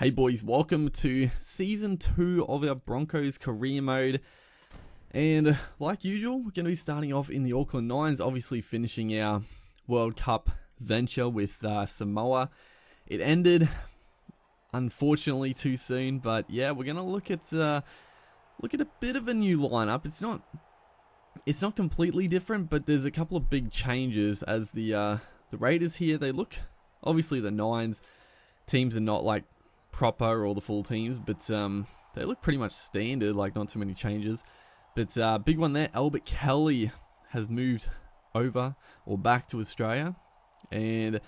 Hey boys, welcome to Season 2 of our Broncos career mode. And like usual, we're going to be starting off in the Auckland 9's, obviously finishing our World Cup venture with Samoa. It ended, unfortunately, too soon, but yeah, we're going to look at a bit of a new lineup. It's not completely different, but there's a couple of big changes as the Raiders here. They look, obviously the 9's teams are not like proper or the full teams, but they look pretty much standard, like not too many changes. But big one there, Albert Kelly has moved over or back to Australia, and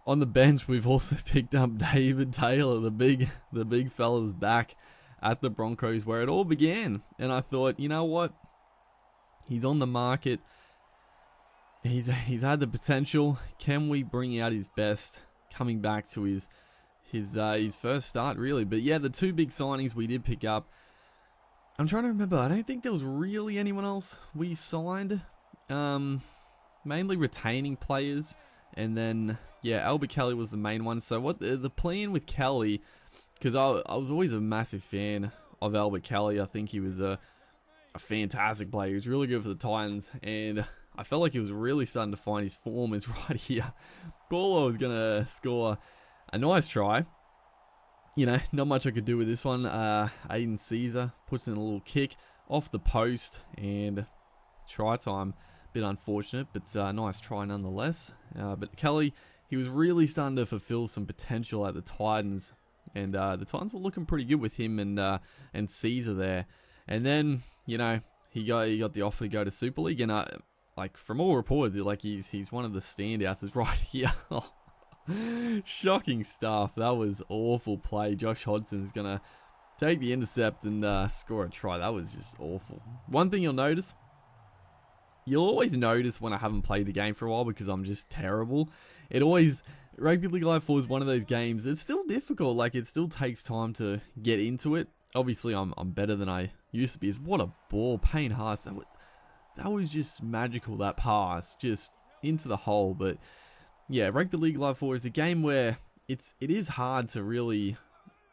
on the bench we've also picked up David Taylor, the big fella's back at the Broncos where it all began. And I thought, you know what, he's on the market, he's had the potential. Can we bring out his best coming back to his first start, really? But yeah, the two big signings we did pick up, I'm trying to remember, I don't think there was really anyone else we signed, mainly retaining players, and then yeah, Albert Kelly was the main one. So what the plan with Kelly, because I was always a massive fan of Albert Kelly. I think he was a fantastic player. He was really good for the Titans, and I felt like he was really starting to find his form is right here. Paulo was going to score a nice try. You know, not much I could do with this one. Aiden Caesar puts in a little kick off the post, and try time. Bit unfortunate, but nice try nonetheless. But Kelly, he was really starting to fulfill some potential at the Titans, and the Titans were looking pretty good with him and Caesar there. And then, you know, he got the offer to go to Super League, and like from all reports, like he's one of the standouts. Is right here. Shocking stuff. That was awful play. Josh Hodgson's gonna take the intercept and score a try. That was just awful. One thing you'll always notice when I haven't played the game for a while, because I'm just terrible. Rugby League Live 4 is one of those games. It's still difficult. Like, it still takes time to get into it. Obviously, I'm better than I used to be. What a ball, Payne Haas. That was just magical. That pass just into the hole, but. Yeah, Rugby League Live 4 is a game where it is hard to really,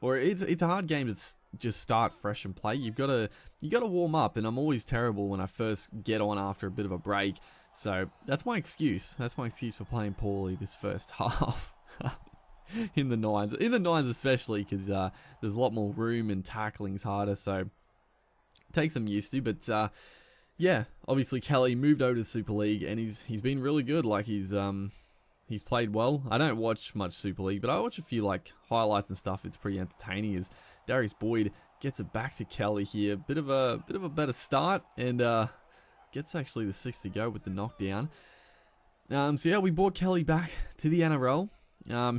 or it's a hard game to just start fresh and play. You got to warm up, and I'm always terrible when I first get on after a bit of a break. So that's my excuse. That's my excuse for playing poorly this first half in the 9's. In the 9's especially, because there's a lot more room and tackling's harder. So it takes some used to, but yeah, obviously Kelly moved over to the Super League, and he's been really good. Like he's played well. I don't watch much Super League, but I watch a few like highlights and stuff. It's pretty entertaining as Darius Boyd gets it back to Kelly here. Bit of a better start, and gets actually the 6 to go with the knockdown. So yeah, we brought Kelly back to the NRL.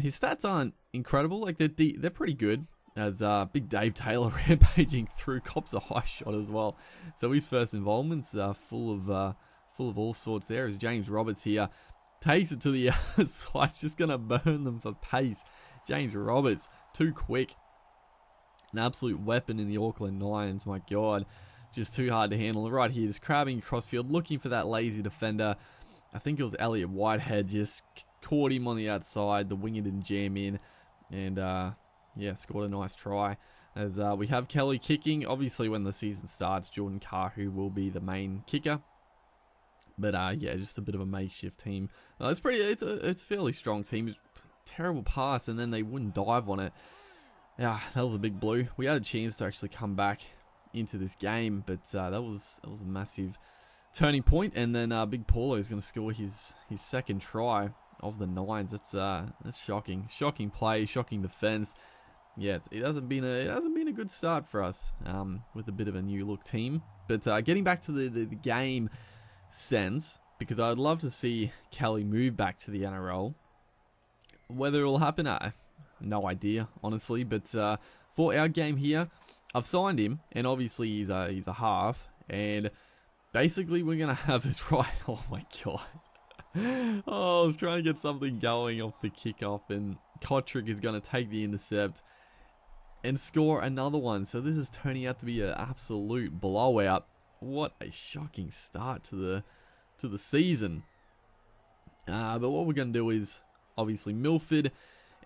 His stats aren't incredible. Like they're pretty good. As Big Dave Taylor rampaging through, cops a high shot as well. So his first involvement's full of all sorts there. As James Roberts here takes it to the other side, just going to burn them for pace. James Roberts, too quick. An absolute weapon in the Auckland 9's, my God. Just too hard to handle. Right here, just crabbing across field, looking for that lazy defender. I think it was Elliot Whitehead, just caught him on the outside. The winger didn't jam in, and yeah, scored a nice try. As we have Kelly kicking. Obviously, when the season starts, Jordan Kahu will be the main kicker. But yeah, just a bit of a makeshift team. It's a fairly strong team. Terrible pass, and then they wouldn't dive on it. Yeah, that was a big blue. We had a chance to actually come back into this game, but that was a massive turning point. And then Big Paulo is going to score his second try of the 9's. That's shocking. Shocking play, shocking defense. Yeah, it hasn't been a good start for us with a bit of a new look team. But getting back to the game sense, because I'd love to see Kelly move back to the NRL. Whether it will happen, no idea, honestly. But for our game here, I've signed him, and obviously he's a half, and basically we're gonna have it right. Oh my God! Oh, I was trying to get something going off the kickoff, and Kotrick is gonna take the intercept and score another one. So this is turning out to be an absolute blowout. What a shocking start to the season. But what we're going to do is obviously Milford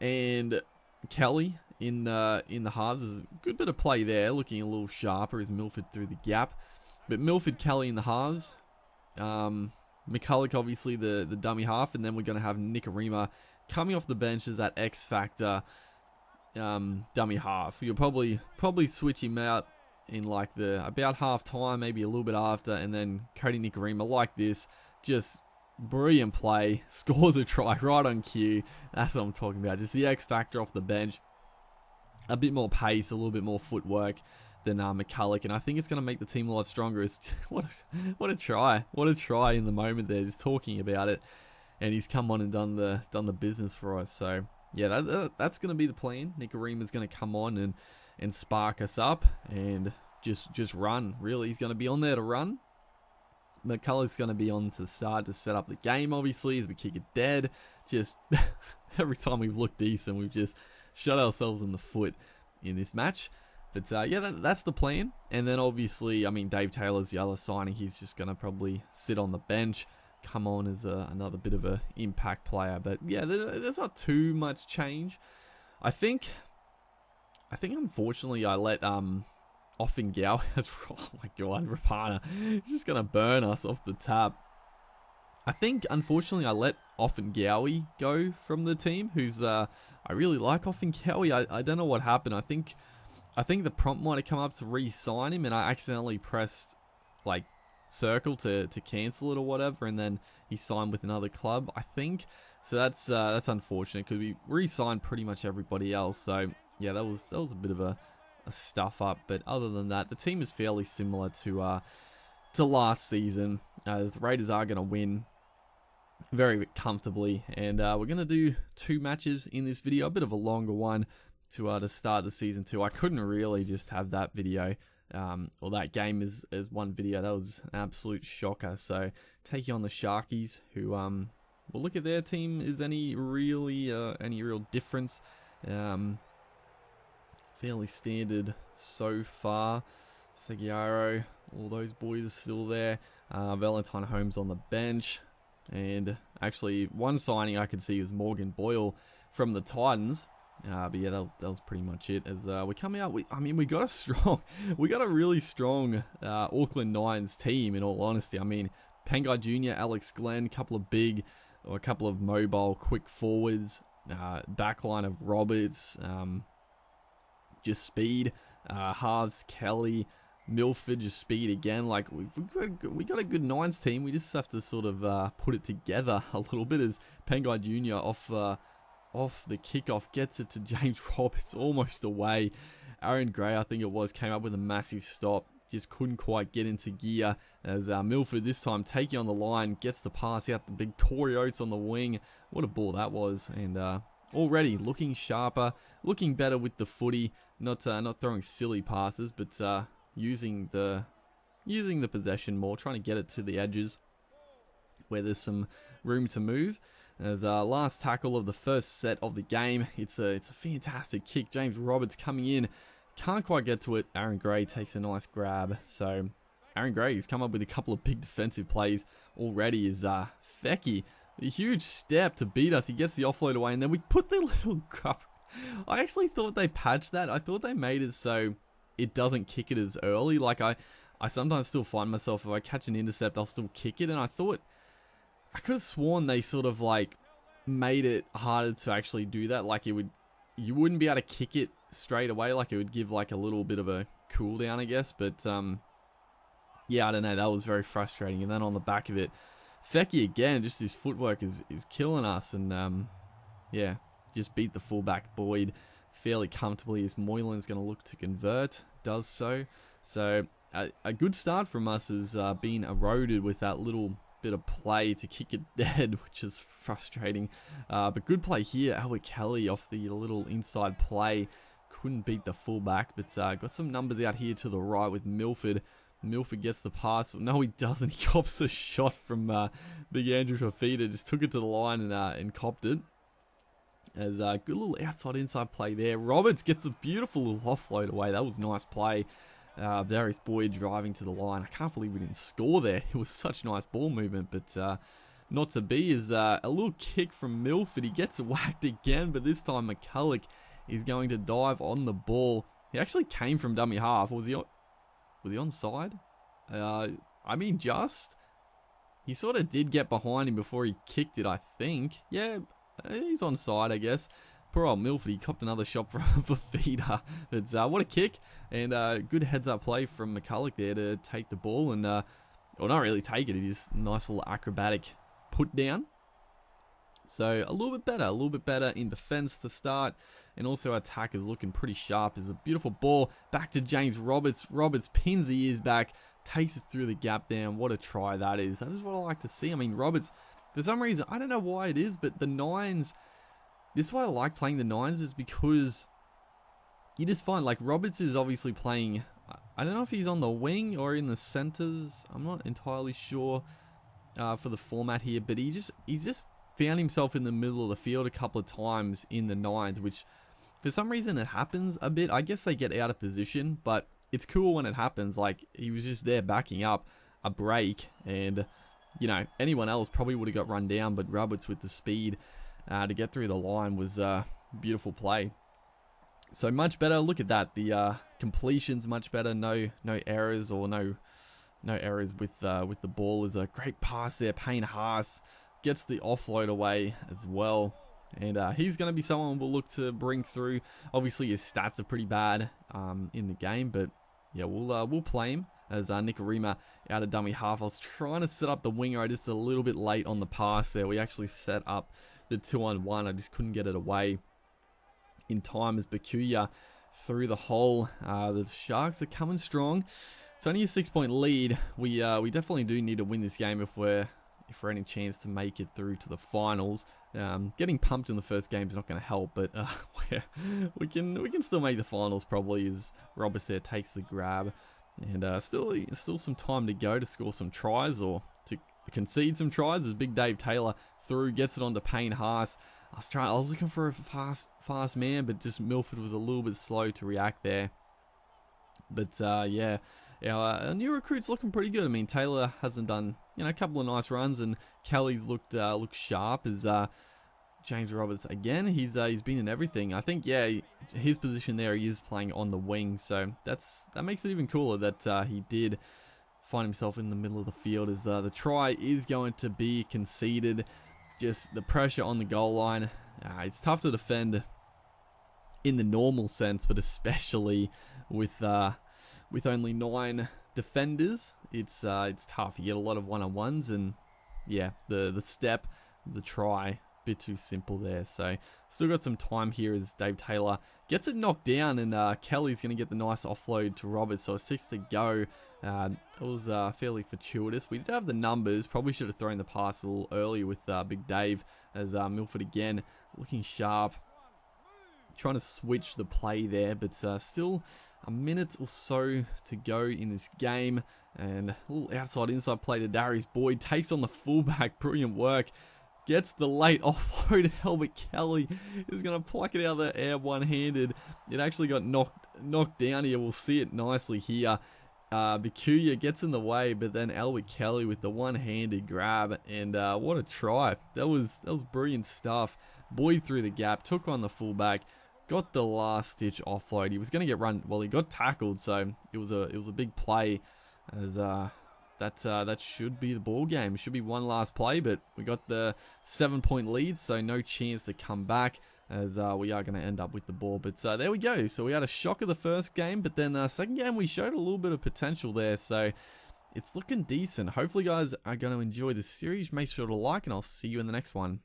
and Kelly in the halves. There's a good bit of play there, looking a little sharper as Milford through the gap. But Milford, Kelly in the halves. McCulloch, obviously, the dummy half. And then we're going to have Nicarima coming off the bench as that X Factor dummy half. You'll probably switch him out in like the about half time, maybe a little bit after. And then Cody Nicarima like this. Just brilliant play. Scores a try right on cue. That's what I'm talking about. Just the X Factor off the bench. A bit more pace, a little bit more footwork than McCulloch, and I think it's going to make the team a lot stronger. What a try! What a try in the moment there, just talking about it, and he's come on and done the business for us. So yeah, that's going to be the plan. Nicarima's going to come on and spark us up and just run. Really, he's going to be on there to run. McCulloch's going to be on to start to set up the game, obviously, as we kick it dead. Just every time we've looked decent, we've just shot ourselves in the foot in this match. But yeah, that's the plan. And then obviously, I mean, Dave Taylor's the other signing. He's just going to probably sit on the bench, come on as another bit of an impact player. But yeah, there's not too much change. I think unfortunately I let Offengow, oh my god, Rapana, he's just going to burn us off the tap. I think, unfortunately, I let Offengowie go from the team, who's, I really like Offengowie. I don't know what happened. I think the prompt might have come up to re-sign him, and I accidentally pressed, like, circle to cancel it or whatever, and then he signed with another club, I think. So that's unfortunate, because we re-signed pretty much everybody else. So, yeah, that was a bit of a stuff up. But other than that, the team is fairly similar to last season, as the Raiders are going to win very comfortably, and we're going to do 2 matches in this video, a bit of a longer one to start the season 2. I couldn't really just have that video or that game as one video. That was an absolute shocker. So taking on the Sharkies, who well, look at their team. Is any real difference? Fairly standard so far. Seguiaro, all those boys are still there. Valentine Holmes on the bench. And actually, one signing I could see was Morgan Boyle from the Titans. But yeah, that was pretty much it. As we come out, we got a really strong Auckland 9's team, in all honesty. I mean, Pangai Jr., Alex Glenn, a couple of mobile, quick forwards, backline of Roberts, just speed, halves, Kelly, Milford, just speed again. Like, we got a good 9's team. We just have to sort of put it together a little bit, as Pangai Jr. off the kickoff gets it to James Roberts, almost away. Aaron Gray, I think it was, came up with a massive stop. Just couldn't quite get into gear, as Milford this time taking on the line, gets the pass out, the big Corey Oates on the wing. What a ball that was. And already looking sharper, looking better with the footy, not throwing silly passes, but using the possession more, trying to get it to the edges where there's some room to move. As last tackle of the first set of the game, it's a fantastic kick. James Roberts coming in, can't quite get to it. Aaron Gray takes a nice grab. So Aaron Gray has come up with a couple of big defensive plays already. Is Fecky, a huge step to beat us. He gets the offload away, and then we put the little crap. I actually thought they patched that. I thought they made it so it doesn't kick it as early. Like I sometimes still find myself, if I catch an intercept, I'll still kick it, and I could have sworn they sort of like made it harder to actually do that. Like you wouldn't be able to kick it straight away. Like it would give like a little bit of a cooldown, I guess. But yeah, I don't know. That was very frustrating. And then on the back of it, Fecky again, just his footwork is killing us. And yeah, just beat the fullback Boyd fairly comfortably, as Moylan's going to look to convert. Does so. So a good start from us has been eroded with that little bit of play to kick it dead, which is frustrating. But good play here. Albert Kelly off the little inside play. Couldn't beat the fullback, but got some numbers out here to the right with Milford. Milford gets the pass. No, he doesn't. He cops a shot from Big Andrew Fafita. Just took it to the line and copped it. As a good little outside-inside play there. Roberts gets a beautiful little offload away. That was a nice play. Darius Boyd driving to the line. I can't believe we didn't score there. It was such nice ball movement, but not to be. Is a little kick from Milford. He gets whacked again, but this time McCulloch He's going to dive on the ball. He actually came from dummy half. Was he onside? I mean, just. He sort of did get behind him before he kicked it, I think. Yeah, he's onside, I guess. Poor old Milford, he copped another shot from the feeder. But what a kick. And good heads-up play from McCulloch there to take the ball. And, well, not really take it. It is nice little acrobatic put down. So a little bit better in defense to start. And also attack is looking pretty sharp. There's a beautiful ball back to James Roberts. Roberts pins the ears back, takes it through the gap there. And what a try that is. That is what I like to see. I mean, Roberts, for some reason, I don't know why it is, but the 9's, this is why I like playing the 9's, is because you just find, like, Roberts is obviously playing, I don't know if he's on the wing or in the centers. I'm not entirely sure for the format here, but he's just found himself in the middle of the field a couple of times in the 9's, which for some reason it happens a bit. I guess they get out of position, but it's cool when it happens. Like, he was just there backing up a break, and, you know, anyone else probably would have got run down, but Roberts with the speed to get through the line was a beautiful play. So much better. Look at that. The completion's much better. No errors, or no errors with the ball. Is a great pass there. Payne Haas gets the offload away as well. And he's going to be someone we'll look to bring through. Obviously, his stats are pretty bad in the game, but yeah, we'll play him as Nicarima out of dummy half. I was trying to set up the winger. I just a little bit late on the pass there. We actually set up the 2-on-1. I just couldn't get it away in time as Bakuya through the hole. The Sharks are coming strong. It's only a 6-point lead. We definitely do need to win this game if we're any chance to make it through to the finals. Getting pumped in the first game is not going to help, but we can still make the finals probably, as Roberts there takes the grab. And still some time to go to score some tries, or to concede some tries, as Big Dave Taylor through, gets it onto Payne Haas. I was looking for a fast man, but just Milford was a little bit slow to react there. But yeah, our new recruit's looking pretty good. I mean, Taylor hasn't done, you know, a couple of nice runs, and Kelly's looked sharp as James Roberts again. He's been in everything. I think, yeah, his position there, he is playing on the wing, so that makes it even cooler that he did find himself in the middle of the field, as the try is going to be conceded. Just the pressure on the goal line. It's tough to defend in the normal sense, but especially with only 9 defenders, it's tough. You get a lot of one-on-ones, and yeah, the step, the try, bit too simple there. So still got some time here as Dave Taylor gets it knocked down, and Kelly's going to get the nice offload to Roberts. So a 6 to go. It was fairly fortuitous. We did have the numbers. Probably should have thrown the pass a little earlier with Big Dave, as Milford again looking sharp, trying to switch the play there, but still a minute or so to go in this game. And a little outside-inside play to Darius Boyd, takes on the fullback. Brilliant work. Gets the late offload, and Albert Kelly is going to pluck it out of the air one-handed. It actually got knocked down here. We'll see it nicely here. Bakuya gets in the way, but then Albert Kelly with the one-handed grab, and what a try. That was brilliant stuff. Boyd through the gap, took on the fullback, got the last-ditch offload. He was going to get run. Well, he got tackled, so it was a big play, as that should be the ball game. It should be one last play, but we got the 7-point lead, so no chance to come back, as we are going to end up with the ball. But there we go. So we had a shock of the first game, but then second game we showed a little bit of potential there. So it's looking decent. Hopefully, guys are going to enjoy this series. Make sure to like, and I'll see you in the next one.